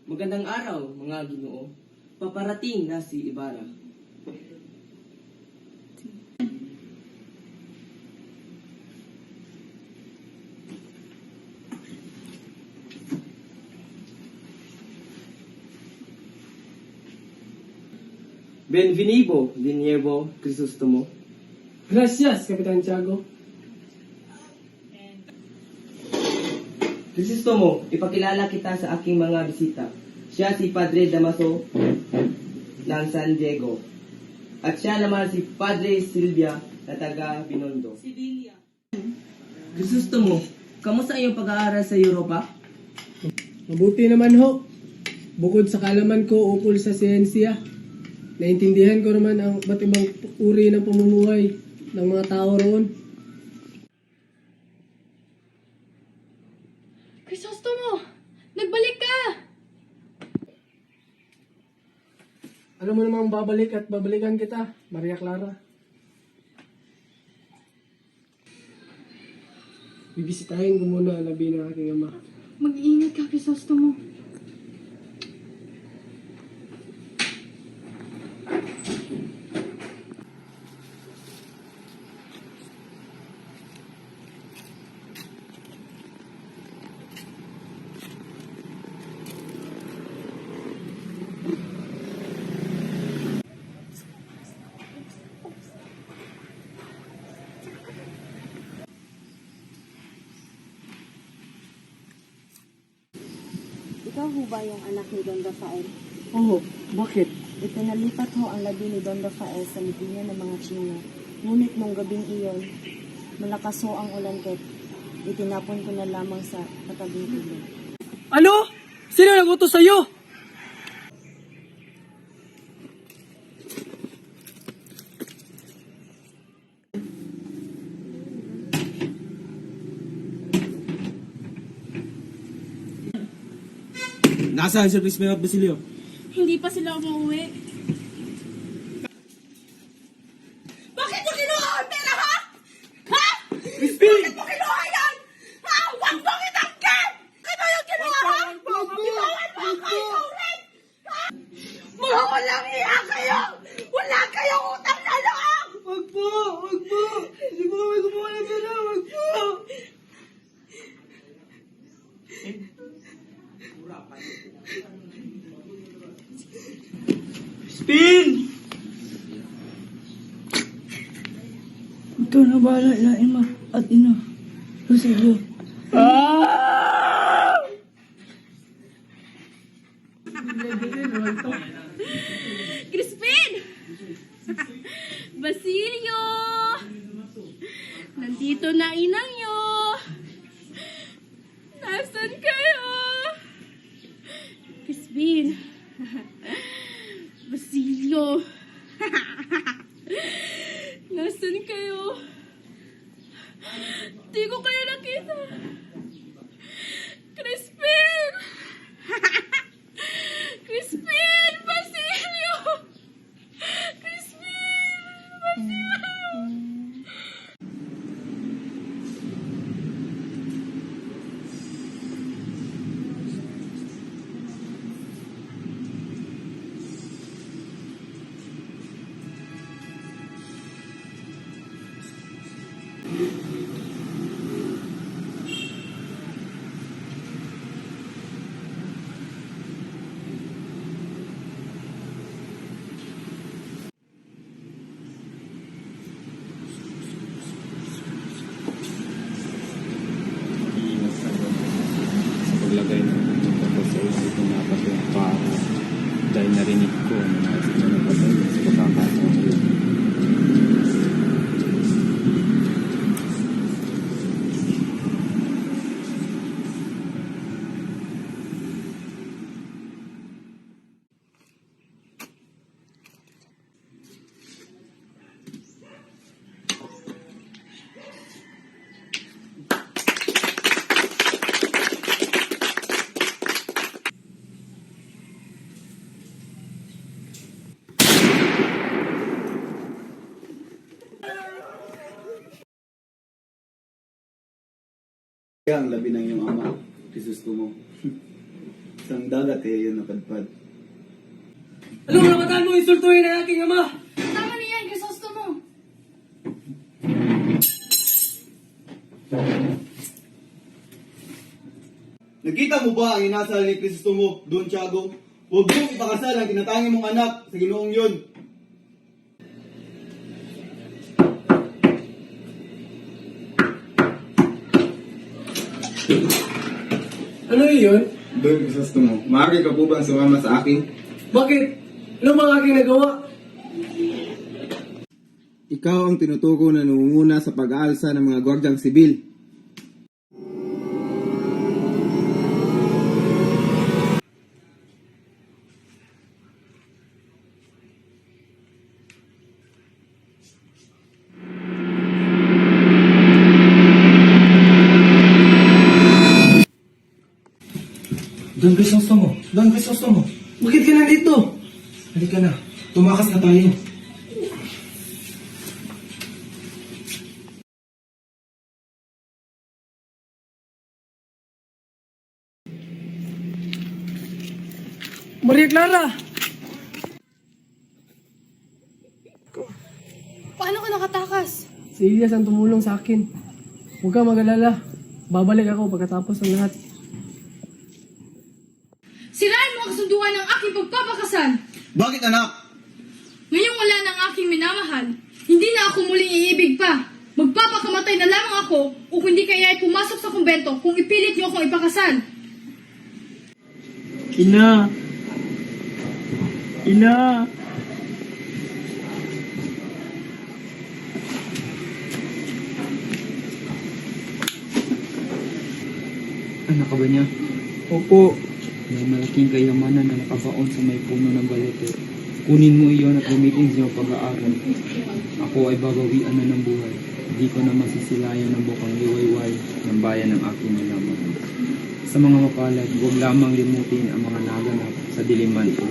Magandang araw, mga Ginoo. Paparating na si Ibarra. Benvenido, Liniebo Crisostomo. Gracias, Kapitan Tiago. Crisostomo, ipakilala kita sa aking mga bisita. Siya si Padre Damaso ng San Diego. At siya naman si Padre Silvia na taga Binondo. Sevilla. Crisostomo, kamusta iyong pag-aaral sa Europa? Mabuti naman ho. Bukod sa kalaman ko ukol sa siyensya, naintindihan ko naman ang iba't ibang uri ng pamumuhay ng mga tao roon. Crisostomo! Nagbalik ka! Alam mo namang babalik at babalikan kita, Maria Clara. Bibisitahin ko muna ang labi ng aking ama. Mag-iingat ka, Crisostomo. Ikaw ho ba yung anak ni Don Rafael? Oh, bakit? Ipinalipat ho ang labi ni Don Rafael sa libingan ng mga Chino. Ngunit nung gabing iyon, malakas ho ang ulan ko. Itinapon ko na lamang sa katabing ilog. Ano? Sino nag-utos sa'yo? Nasaan si Crispin at Basilio? Hindi pa sila umuwi. Bakit mo kinuha ang pera, ha? Ha? Bakit mo kinuha yan? Ha? Huwag mong itangkin! Kano yung kinuha, ha? Bitawan mo ako, ikaw rin! Ha? Mga walang iya kayo! Wala kayong utang na loob! Wag po! Wag po! Hindi po kami gumawa ng gano'n! Wag po! Spin! Ito na bahala na ima at ina. Rosilio. Crispin! Basilio! Nandito na inang nyo! Nasaan kayo? Crispin! Basilio! Nasaan kayo? Di ko kayo nakita! Crispin! Crispin! Basilio! Crispin! Basilio! Sa paglagay ng tapos sa ulo ko na pa yung para dahil narinig ko na napatay sa pagkakataon yun. Kaya ang labi ng iyong ama, Crisostomo. Isang dagat eh, yun napadpad. Anong napatan mo insultuhin ang aking ama? Tama na yan, Crisostomo mo. Nakita mo ba ang inasal ni Crisostomo, Don Tiago? Huwag mong ipakasal ang tinatangi mong anak sa ginoong yun. Ano yun? Don Crisostomo, maaari ka po bang sumama sa akin? Bakit? Ano mga aking nagawa? Ikaw ang tinutuko na nangunguna sa pag-aalsa ng mga gwardyang sibil. Don Crisostomo! Don Crisostomo! Bakit ka nandito? Halika na. Tumakas na tayo. Maria Clara! Paano ka nakatakas? Si Elias ang tumulong sa akin. Huwag ka mag-alala. Babalik ako pagkatapos ng lahat. Sirain mo ang kasunduan ng aking pagpapakasal. Bakit anak? Ngayong wala ng aking minamahal, hindi na ako muling iibig pa. Magpapakamatay na lamang ako o hindi kaya ay pumasok sa kumbento kung ipilit niyo akong ipakasal. Ina! Ina! Anak ka ba niya? Opo. May malaking kayamanan na nakabaon sa may puno ng balete. Kunin mo iyon at gamitin sa iyong pag-aaral. Ako ay babawian na ng buhay. Hindi ko na masisilayan ng bukang liwayway ng bayan ng aking nilaman. Sa mga mapalad, huwag lamang limutin ang mga naganap sa diliman ito.